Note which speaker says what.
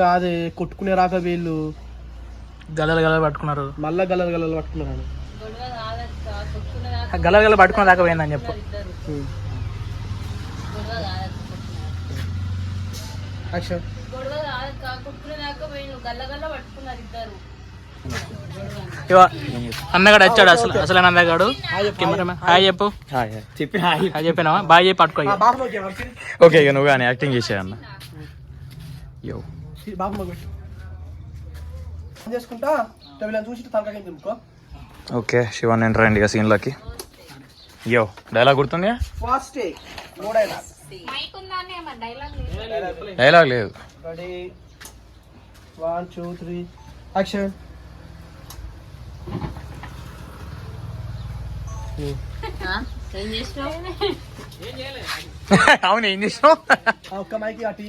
Speaker 1: కాదే కొట్టుకునే రాక వీళ్ళు
Speaker 2: గలలు పట్టుకున్నారు,
Speaker 1: మళ్ళా గలలు పట్టుకున్నారు.
Speaker 2: గలలు పట్టుకున్న దాకా పోయిందని చెప్పు. అన్నగాడు వచ్చాడు, అసలు అన్నగాడు. హాయ్ చెప్పు. హాయ్ చెప్పినావా? బాయ్ చెప్పి పట్టుకో.
Speaker 3: ఓకే ఇక నువ్వు కానీ యాక్టింగ్ చేసేయన్న. ఓకే శివన్ ఎంటర్ అయ్యింది ఇక సీన్లోకి. యో డైలాగ్ గుర్తుంది? డైలాగ్ లేదు.
Speaker 1: Ready 1 2 3 action.
Speaker 3: అవును ఏం చేసినావు?
Speaker 1: ఒక్క మైకి అటు